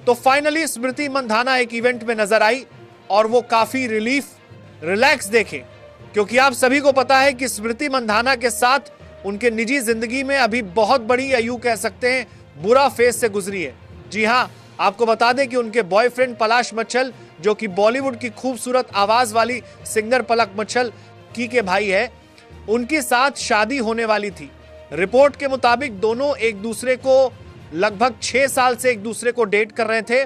तो फाइनली स्मृति मंधाना एक इवेंट में नजर आई और वो काफी रिलैक्स देखे, क्योंकि आप सभी को पता है कि स्मृति मंधाना के साथ उनके निजी जिंदगी में अभी बहुत बड़ी, या यूं कह सकते हैं बुरा फेज से गुजरी है। जी हां, आपको बता दें कि उनके बॉयफ्रेंड पलाश मच्छल, जो कि बॉलीवुड की खूबसूरत आवाज वाली सिंगर पलक मच्छल की के भाई है, उनके साथ शादी होने वाली थी। रिपोर्ट के मुताबिक दोनों एक दूसरे को लगभग 6 साल से एक दूसरे को डेट कर रहे थे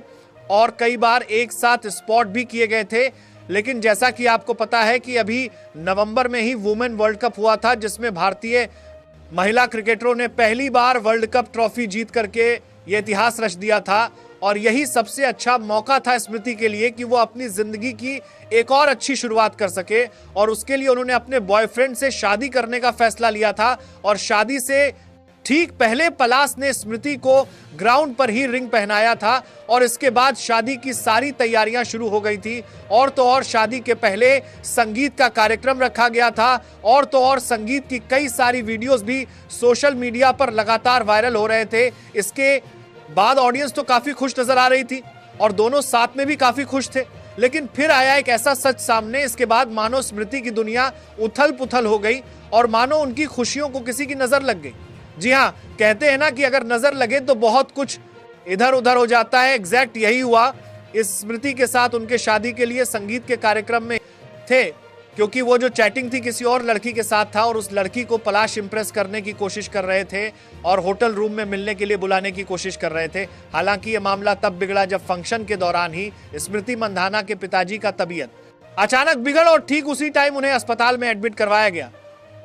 और कई बार एक साथ स्पॉट भी किए गए थे। लेकिन जैसा कि आपको पता है कि अभी नवंबर में ही वुमेन वर्ल्ड कप हुआ था, जिसमें भारतीय महिला क्रिकेटरों ने पहली बार वर्ल्ड कप ट्रॉफी जीत करके ये इतिहास रच दिया था। और यही सबसे अच्छा मौका था स्मृति के लिए कि वो अपनी जिंदगी की एक और अच्छी शुरुआत कर सके, और उसके लिए उन्होंने अपने बॉयफ्रेंड से शादी करने का फैसला लिया था। और शादी से ठीक पहले पलाश ने स्मृति को ग्राउंड पर ही रिंग पहनाया था और इसके बाद शादी की सारी तैयारियां शुरू हो गई थी। और तो और शादी के पहले संगीत का कार्यक्रम रखा गया था, और तो और संगीत की कई सारी वीडियोस भी सोशल मीडिया पर लगातार वायरल हो रहे थे। इसके बाद ऑडियंस तो काफी खुश नजर आ रही थी और दोनों साथ में भी काफी खुश थे। लेकिन फिर आया एक ऐसा सच सामने, इसके बाद मानो स्मृति की दुनिया उथल पुथल हो गई और मानो उनकी खुशियों को किसी की नजर लग गई। जी हाँ, कहते हैं ना कि अगर नजर लगे तो बहुत कुछ इधर उधर हो जाता है। एग्जैक्ट यही हुआ इस स्मृति के साथ। उनके शादी के लिए संगीत के कार्यक्रम में थे, क्योंकि वो जो चैटिंग थी किसी और लड़की के साथ था और उस लड़की को पलाश इंप्रेस करने की कोशिश कर रहे थे और होटल रूम में मिलने के लिए बुलाने की कोशिश कर रहे थे। हालांकि ये मामला तब बिगड़ा जब फंक्शन के दौरान ही स्मृति मंधाना के पिताजी का तबीयत अचानक बिगड़ और ठीक उसी टाइम उन्हें अस्पताल में एडमिट करवाया गया।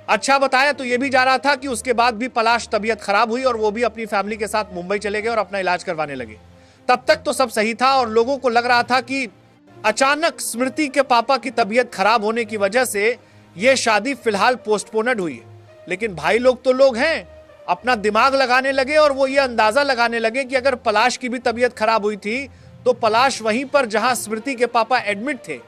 अच्छा, बताया तो ये भी जा रहा था कि उसके बाद भी पलाश तबीयत खराब हुई और वो भी अपनी फैमिली के साथ मुंबई चले गए और अपना इलाज करवाने लगे। तब तक तो सब सही था और लोगों को लग रहा था कि अचानक स्मृति के पापा की तबीयत खराब होने की वजह से ये शादी फिलहाल पोस्टपोन्ड हुई है। लेकिन भाई लोग तो लोग हैं, अपना दिमाग लगाने लगे और वो ये अंदाजा लगाने लगे कि अगर पलाश की भी तबीयत खराब हुई थी तो पलाश वहीं पर जहां स्मृति के पापा एडमिट थे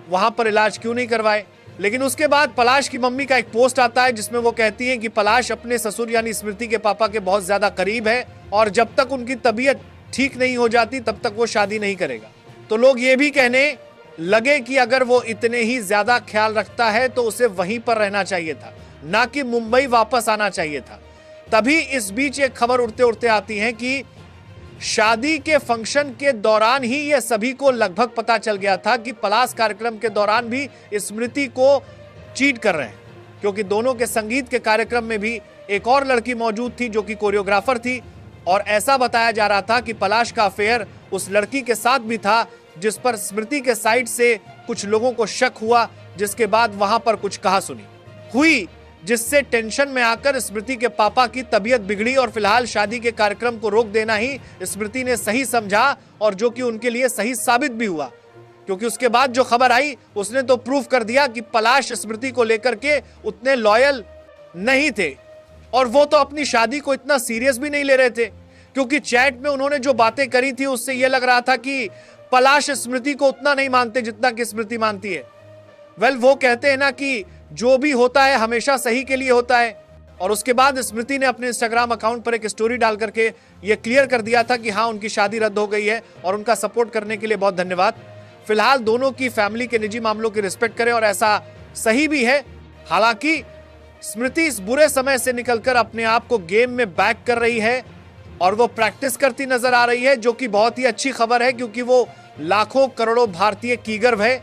वहां पर इलाज क्यों नहीं करवाए। लेकिन उसके बाद पलाश की मम्मी का एक पोस्ट आता है जिसमें वो कहती हैं कि पलाश अपने ससुर यानी स्मृति के पापा के बहुत ज्यादा करीब है और जब तक उनकी तबीयत ठीक नहीं हो जाती तब तक वो शादी नहीं करेगा। तो लोग ये भी कहने लगे कि अगर वो इतने ही ज्यादा ख्याल रखता है तो उसे वहीं पर रहना चाहिए था, ना कि मुंबई वापस आना चाहिए था। तभी इस बीच एक खबर उड़ते उड़ते आती है कि शादी के फंक्शन के दौरान ही यह सभी को लगभग पता चल गया था कि पलाश कार्यक्रम के दौरान भी स्मृति को चीट कर रहे हैं, क्योंकि दोनों के संगीत के कार्यक्रम में भी एक और लड़की मौजूद थी जो कि कोरियोग्राफर थी। और ऐसा बताया जा रहा था कि पलाश का अफेयर उस लड़की के साथ भी था, जिस पर स्मृति के साइड से कुछ लोगों को शक हुआ, जिसके बाद वहां पर कुछ कहा सुनी हुई, जिससे टेंशन में आकर स्मृति के पापा की तबीयत बिगड़ी और फिलहाल शादी के कार्यक्रम को रोक देना ही स्मृति ने सही समझा और जो कि उनके लिए सही साबित भी हुआ, क्योंकि उसके बाद जो खबर आई उसने तो प्रूफ कर दिया कि पलाश स्मृति को लेकर के उतने लॉयल नहीं थे और वो तो अपनी शादी को इतना सीरियस भी नहीं ले रहे थे, क्योंकि चैट में उन्होंने जो बातें करी थी उससे यह लग रहा था कि पलाश स्मृति को उतना नहीं मानते जितना कि स्मृति मानती है। वेल, वो कहते हैं ना कि जो भी होता है हमेशा सही के लिए होता है। और उसके बाद स्मृति ने अपने इंस्टाग्राम अकाउंट पर एक स्टोरी डाल करके ये क्लियर कर दिया था कि हाँ, उनकी शादी रद्द हो गई है और उनका सपोर्ट करने के लिए बहुत धन्यवाद। फिलहाल दोनों की फैमिली के निजी मामलों की रिस्पेक्ट करें और ऐसा सही भी है। हालांकि स्मृति इस बुरे समय से निकलकर अपने आप को गेम में बैक कर रही है और वो प्रैक्टिस करती नजर आ रही है, जो कि बहुत ही अच्छी खबर है, क्योंकि वो लाखों करोड़ों भारतीय की गर्व है।